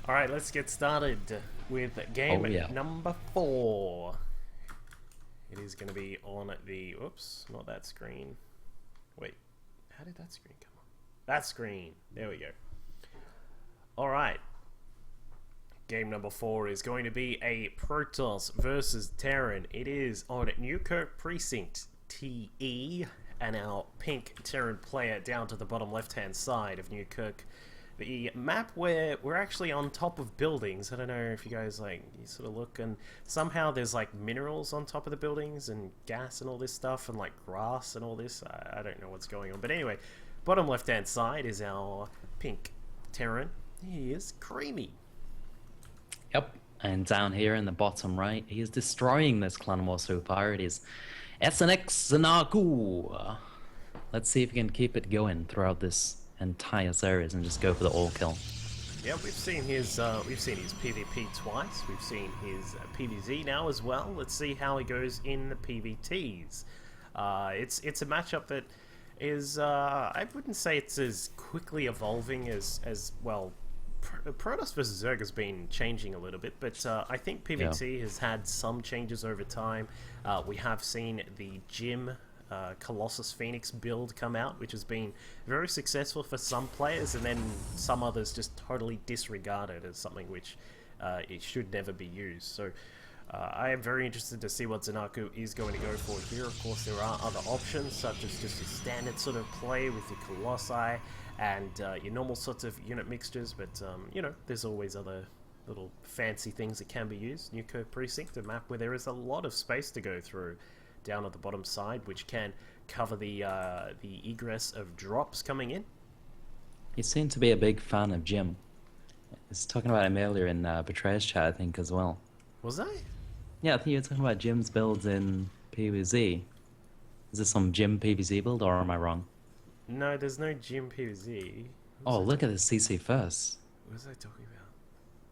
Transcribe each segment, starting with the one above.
All right, let's get started with game number 4. It is going to be on the... Oops, not that screen. Wait, how did that screen come on? That screen. There we go. All right. Game number 4 is going to be a Protoss versus Terran. It is on Newkirk Precinct TE, and our pink Terran player down to the bottom left-hand side of Newkirk. The map where we're actually on top of buildings. I don't know if you guys you sort of look, and somehow there's like minerals on top of the buildings and gas and all this stuff and like grass and all this. I don't know what's going on, but anyway, bottom left hand side is our pink Terran. He is Creamy. Yep, and down here in the bottom right, he is destroying this clan war so far. It is SNX Zanaku. Let's see if we can keep it going throughout this entire series and just go for the all kill. Yeah, we've seen his PvP twice. We've seen his PvZ now as well. Let's see how he goes in the PvTs. It's a matchup that is I wouldn't say it's as quickly evolving as well. Protoss vs Zerg has been changing a little bit, but I think PvT has had some changes over time. We have seen the Gym Colossus Phoenix build come out, which has been very successful for some players, and then some others just totally disregard it as something which it should never be used. So I am very interested to see what Zanaku is going to go for here. Of course, there are other options, such as just your standard sort of play with your Colossi and your normal sorts of unit mixtures, but you know, there's always other little fancy things that can be used. Newkirk Precinct, a map where there is a lot of space to go through down at the bottom side, which can cover the egress of drops coming in. You seem to be a big fan of Jim. I was talking about him earlier in Betrayer's chat, I think, as well. Was I? Yeah, I think you were talking about Jim's builds in PvZ. Is this some Jim PvZ build, or am I wrong? No, there's no Gym PvZ. Oh, look at the CC first. What was I talking about?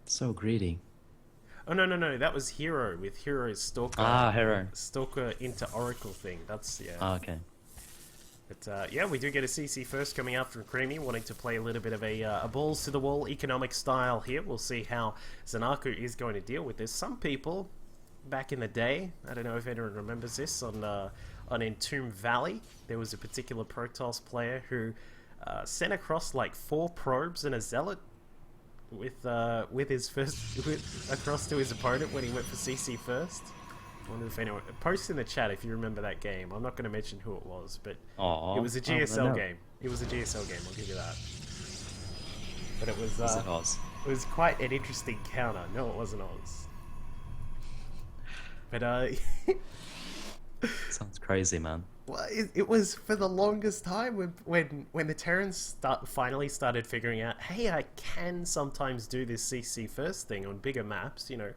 So greedy. Oh, no, that was Hero, with Hero's Stalker. Ah, Hero. Stalker into Oracle thing, that's, yeah. Ah, okay. But, yeah, we do get a CC first coming out from Creamy, wanting to play a little bit of a balls-to-the-wall economic style here. We'll see how Zanaku is going to deal with this. Some people, back in the day, I don't know if anyone remembers this, on Entomb Valley, there was a particular Protoss player who sent across like 4 probes and a zealot with his first across to his opponent when he went for CC first. I wonder if anyone post in the chat if you remember that game. I'm not going to mention who it was, but it was a GSL game. It was a GSL game. I'll give you that. But it was it was quite an interesting counter. No, it wasn't Oz. But sounds crazy, man. Well, it was for the longest time when the Terrans finally started figuring out, hey, I can sometimes do this CC first thing on bigger maps, you know.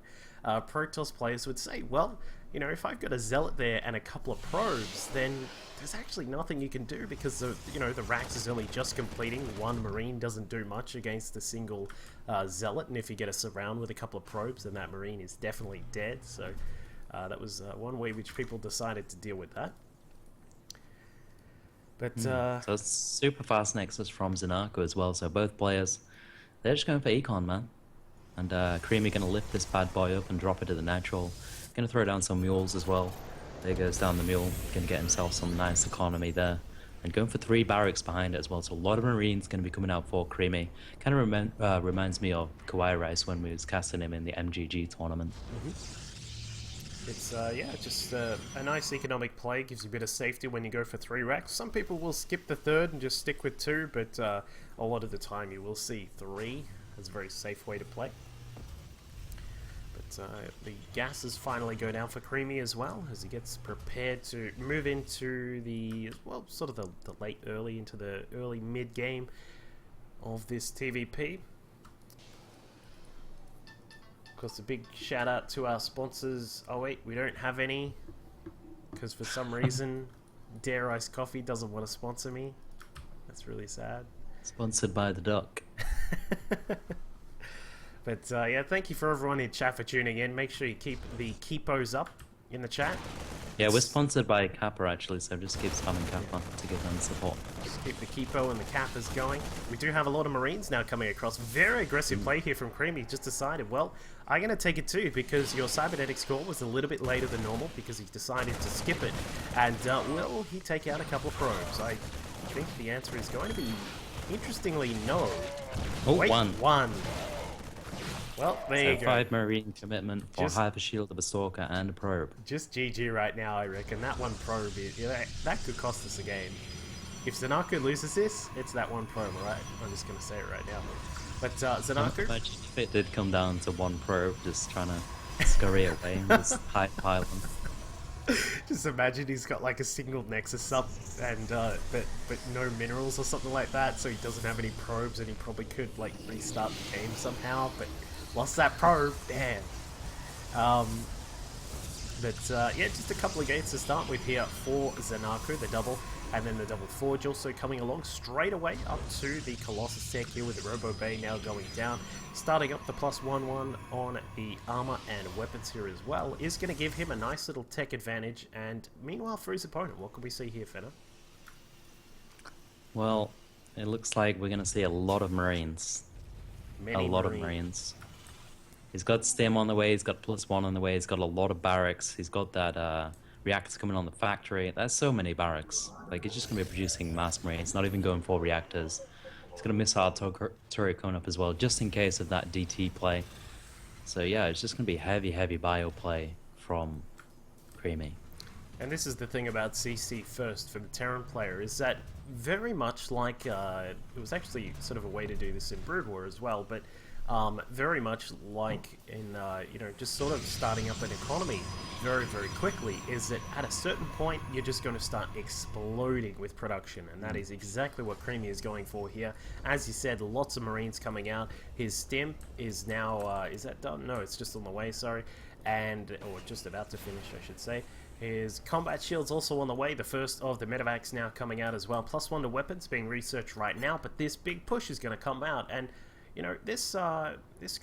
Protoss players would say, well, you know, if I've got a Zealot there and a couple of probes, then there's actually nothing you can do because, you know, the Rax is only just completing. One Marine doesn't do much against a single Zealot, and if you get a surround with a couple of probes, then that Marine is definitely dead. So that was one way which people decided to deal with that. But so it's super fast Nexus from Zanaku as well, so both players, they're just going for Econ, man. And Creamy gonna lift this bad boy up and drop it to the natural. Gonna throw down some mules as well. There goes down the mule, gonna get himself some nice economy there. And going for 3 barracks behind it as well, so a lot of Marines gonna be coming out for Creamy. Kind of reminds me of Kawhi Rice when we was casting him in the MGG tournament. It's, yeah, just a nice economic play, gives you a bit of safety when you go for 3 racks. Some people will skip the 3rd and just stick with 2, but a lot of the time you will see 3 as a very safe way to play. But the gases finally go down for Creamy as well, as he gets prepared to move into the, well, sort of the early into the early mid-game of this TVP. Of course, a big shout out to our sponsors. Oh wait, we don't have any, because for some reason Dare Ice Coffee doesn't want to sponsor me. That's really sad. Sponsored by the Duck. But yeah, thank you for everyone in chat for tuning in. Make sure you keep the keepos up in the chat. Yeah, we're sponsored by Kappa actually, so just keep spamming Kappa to give them support. Just keep the Kipo and the Kappas going. We do have a lot of Marines now coming across. Very aggressive play here from Creamy. Just decided, well, I'm going to take it too because your cybernetic score was a little bit later than normal because he decided to skip it. And will he take out a couple of probes? I think the answer is going to be, interestingly, no. Oh, Wait, one. one. Well, there you go. 5 Marine commitment for Just- Hyper Shield of a Stalker and a probe. Just GG right now, I reckon. That one probe, that could cost us a game. If Zanaku loses this, it's that one probe, alright? I'm just going to say it right now. But Zanaku... Imagine if it did come down to one probe just trying to scurry away and just high pile them. Just imagine he's got like a single Nexus up and but no minerals or something like that, so he doesn't have any probes and he probably could like restart the game somehow, but lost that probe, damn. Yeah, just a couple of gates to start with here for Zanaku, the double, and then the double forge also coming along straight away up to the Colossus tech here with the Robo Bay now going down. Starting up the +1/1 on the armor and weapons here as well is going to give him a nice little tech advantage. And meanwhile for his opponent, what can we see here, Fenner? Well, it looks like we're going to see a lot of Marines. Many a lot of Marines. He's got stim on the way, he's got +1 on the way, he's got a lot of barracks, he's got that reactors coming on the factory. There's so many barracks. Like, he's just going to be producing mass Marines, not even going for reactors. He's going to miss our turret coming up as well, just in case of that DT play. So yeah, it's just going to be heavy bio play from Creamy. And this is the thing about CC first for the Terran player, is that very much like, it was actually sort of a way to do this in Brood War as well, but very much like in, you know, just sort of starting up an economy very quickly, is that at a certain point you're just going to start exploding with production, and that is exactly what Creamy is going for here. As you said, lots of Marines coming out. His stim is now, is that done? No, it's just on the way, sorry. And, or just about to finish, I should say. His combat shield's also on the way, the first of the medevacs now coming out as well. +1 to weapons being researched right now, but this big push is going to come out, and you know, this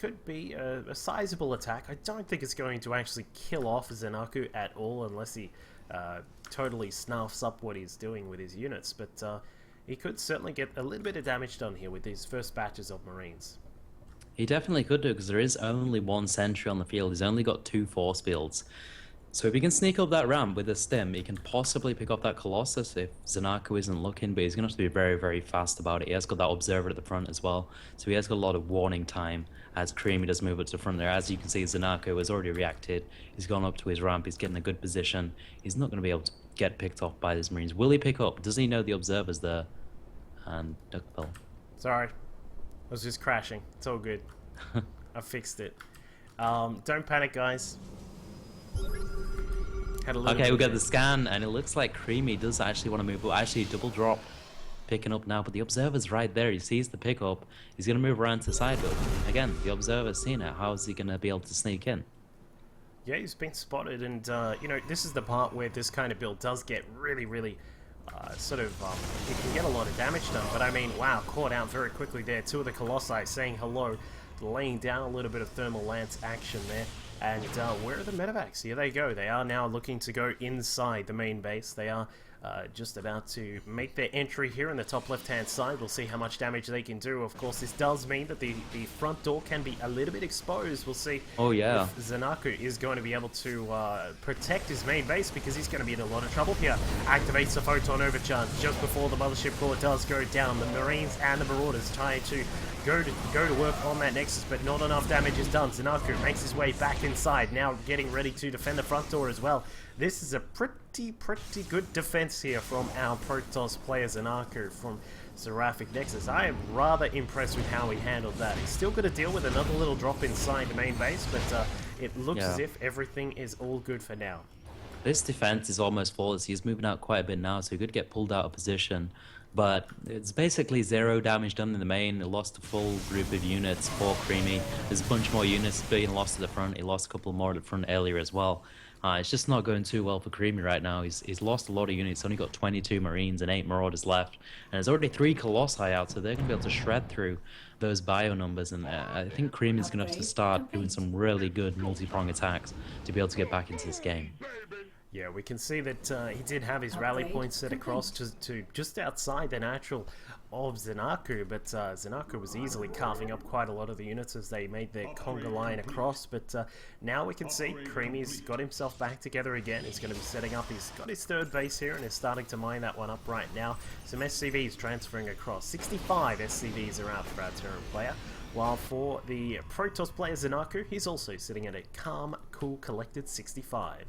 could be a sizable attack. I don't think it's going to actually kill off Zanaku at all, unless he totally snuffs up what he's doing with his units, but he could certainly get a little bit of damage done here with these first batches of Marines. He definitely could do, because there is only one sentry on the field. He's only got 2 force fields. So if he can sneak up that ramp with a stim, he can possibly pick up that Colossus if Zanaku isn't looking, but he's going to have to be very fast about it. He has got that observer at the front as well, so he has got a lot of warning time as Creamy does move up to the front there. As you can see, Zanaku has already reacted. He's gone up to his ramp, he's getting a good position. He's not going to be able to get picked off by these Marines. Will he pick up? Does he know the observer's there? And Duckbill. Sorry, I was just crashing. It's all good. I fixed it. Don't panic, guys. Okay, we got the scan, and it looks like Creamy does actually want to move. Actually, double drop, picking up now, but the observer's right there. He sees the pickup. He's going to move around to the side, but again, the observer's seen it. How is he going to be able to sneak in? Yeah, he's been spotted, and you know, this is the part where this kind of build does get really sort of, it can get a lot of damage done. But I mean, wow, caught out very quickly there. 2 of the Colossi saying hello, laying down a little bit of thermal lance action there. And where are the medevacs? Here they go. They are now looking to go inside the main base. They are just about to make their entry here in the top left-hand side. We'll see how much damage they can do. Of course, this does mean that the front door can be a little bit exposed. We'll see if Zanaku is going to be able to protect his main base, because he's going to be in a lot of trouble here. Activates the photon overcharge just before the mothership core does go down. The Marines and the Marauders trying to go to work on that Nexus, but not enough damage is done. Zanaku makes his way back inside, now getting ready to defend the front door as well. This is a pretty good defense here from our Protoss player Zanaku from Seraphic Nexus. I am rather impressed with how he handled that. He's still got to deal with another little drop inside the main base, but it looks as if everything is all good for now. This defense is almost flawless. He's moving out quite a bit now, so he could get pulled out of position. But it's basically 0 damage done in the main. He lost a full group of units for Creamy. There's a bunch more units being lost at the front. He lost a couple more at the front earlier as well. It's just not going too well for Creamy right now. He's lost a lot of units. He's only got 22 Marines and 8 Marauders left. And there's already 3 Colossi out, so they're going to be able to shred through those bio numbers. And I think Creamy's going to have to start doing some really good multi-prong attacks to be able to get back into this game. Yeah, we can see that he did have his rally points set across to just outside the natural of Zanaku, but Zanaku was easily carving up quite a lot of the units as they made their conga line across. But now we can see Creamy's got himself back together again. He's going to be setting up. He's got his third base here and is starting to mine that one up right now. Some SCVs transferring across. 65 SCVs are out for our Terran player. While for the Protoss player Zanaku, he's also sitting at a calm, cool, collected 65.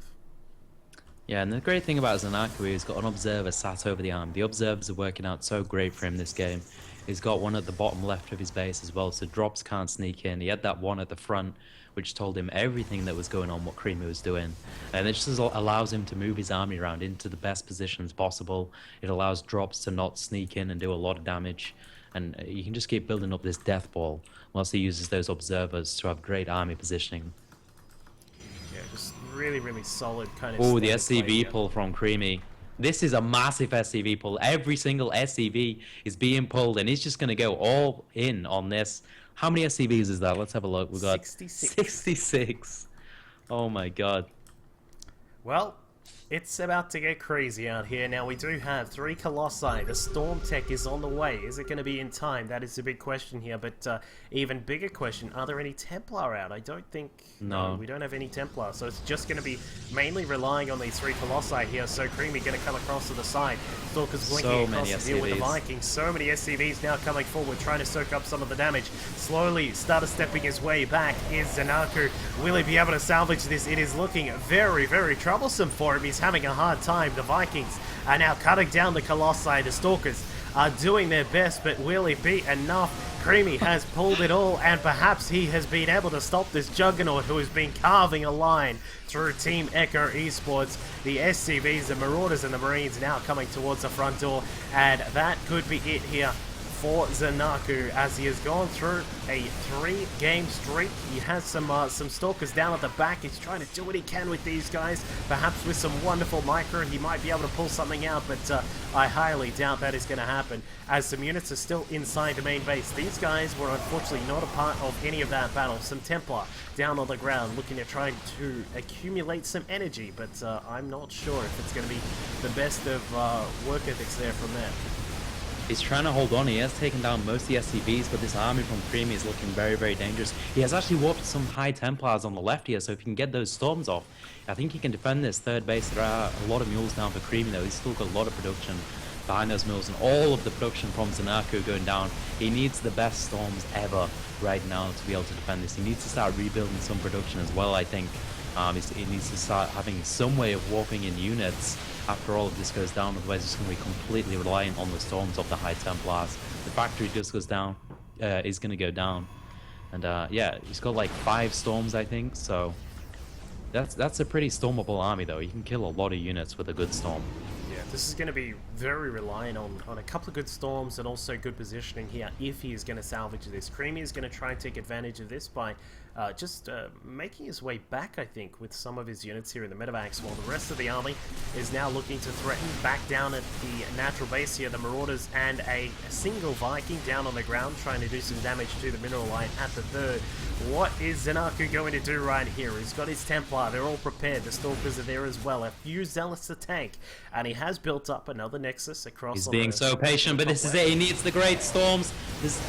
Yeah, and the great thing about Zanaku is he's got an observer sat over the arm. The observers are working out so great for him this game. He's got one at the bottom left of his base as well, so drops can't sneak in. He had that one at the front, which told him everything that was going on, what Creamy was doing. And it just allows him to move his army around into the best positions possible. It allows drops to not sneak in and do a lot of damage. And you can just keep building up this death ball whilst he uses those observers to have great army positioning. Yeah, just really, really solid kind of... Oh, the SCV pull from Creamy. This is a massive SCV pull. Every single SCV is being pulled, and he's just going to go all in on this. How many SCVs is that? Let's have a look. We've got 66. Oh my god. Well, it's about to get crazy out here. Now, we do have 3 Colossi. The Storm Tech is on the way. Is it going to be in time? That is the big question here. But even bigger question, are there any Templar out? I don't think... No. We don't have any Templar. So it's just going to be mainly relying on these 3 Colossi here. So Creamy going to come across to the side. Stalker's blinking across to deal with the Vikings. So many SCVs now coming forward, trying to soak up some of the damage. Slowly, started stepping his way back is Zanaku. Will he be able to salvage this? It is looking very, very troublesome for him. He's having a hard time. The Vikings are now cutting down the Colossi. The Stalkers are doing their best, but will it be enough? Creamy has pulled it all, and perhaps he has been able to stop this Juggernaut who has been carving a line through Team Ecko Esports. The SCVs, the Marauders, and the Marines now coming towards the front door, and that could be it here for Zanaku as he has gone through a 3-game streak. He has some Stalkers down at the back. He's trying to do what he can with these guys, perhaps with some wonderful micro. He might be able to pull something out, but I highly doubt that is going to happen as some units are still inside the main base. These guys were unfortunately not a part of any of that battle. Some Templar down on the ground looking at trying to accumulate some energy, but I'm not sure if it's going to be the best of work ethics there from them. He's trying to hold on. He has taken down most of the SCVs, but this army from Creamy is looking very, very dangerous. He has actually warped some high Templars on the left here, so if he can get those storms off, I think he can defend this third base. There are a lot of mules down for Creamy, though. He's still got a lot of production behind those mules, and all of the production from Zanaku going down. He needs the best storms ever right now to be able to defend this. He needs to start rebuilding some production as well, I think. He needs to start having some way of warping in units after all of this goes down, otherwise it's going to be completely reliant on the storms of the High Templars. The factory just goes down, is going to go down. And yeah, he's got like 5 storms, I think, so that's a pretty stormable army though. You can kill a lot of units with a good storm. Yeah, this is going to be very reliant on a couple of good storms and also good positioning here if he is going to salvage this. Creamy is going to try and take advantage of this by just making his way back, I think, with some of his units here in the medevacs, while the rest of the army is now looking to threaten back down at the natural base here. The Marauders and a single Viking down on the ground trying to do some damage to the mineral line at the third. What is Zanaku going to do right here? He's got his Templar, they're all prepared. The Stalkers are there as well. A few Zealots to tank, and he has built up another Nexus across. He's being so patient, but this is it. He needs the great storms. It's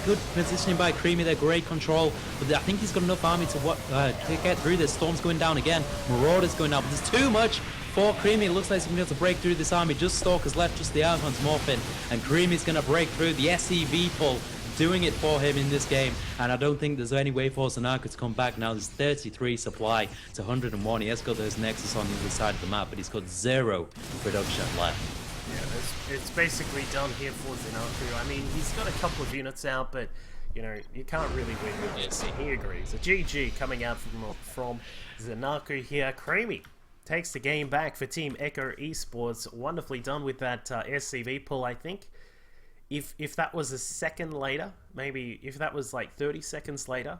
good positioning by Creamy. They're great control, but I think he's got enough army to get through this. Storm's going down again. Marauders going down, but there's too much for Creamy. It looks like he's going to be able to break through this army. Just Stalkers left, just the Archons morphing, and Creamy's going to break through. The SCV pull doing it for him in this game, and I don't think there's any way for Zanaku to come back now. There's 33 supply to 101. He has got those Nexus on the other side of the map, but he's got 0 production left. Yeah, it's basically done here for Zanaku. I mean, he's got a couple of units out, but you know, you can't really win with this. He agrees. A GG coming out from Zanaku here. Creamy takes the game back for Team Ecko Esports. Wonderfully done with that SCV pull, I think. If that was a second later, maybe if that was like 30 seconds later,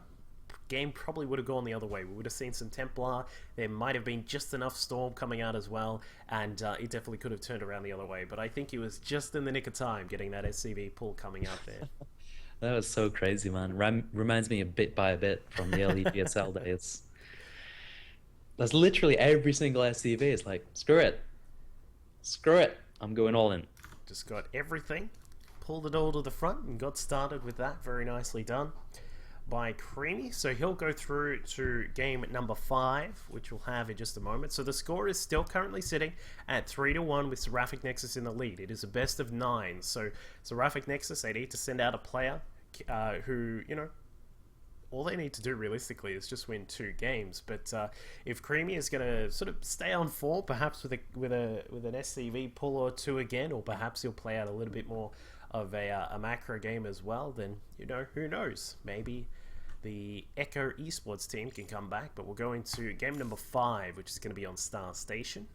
game probably would have gone the other way. We would have seen some Templar. There might have been just enough Storm coming out as well, and it definitely could have turned around the other way. But I think he was just in the nick of time getting that SCV pull coming out there. That was so crazy, man. Reminds me of Bit by Bit from the early PSL days. That's literally every single SCV. It's like, screw it. Screw it. I'm going all in. Just got everything, pulled it all to the front, and got started with that. Very nicely done by Creamy. So he'll go through to game number 5, which we'll have in just a moment. So the score is still currently sitting at 3-1 with Seraphic Nexus in the lead. It is a best of 9. So Seraphic Nexus, they need to send out a player who, you know, all they need to do realistically is just win 2 games. But if Creamy is going to sort of stay on form, perhaps with an SCV pull or 2 again, or perhaps he'll play out a little bit more of a macro game as well, then, you know, who knows? Maybe the Ecko Esports team can come back. But we'll go into game number 5, which is going to be on Star Station.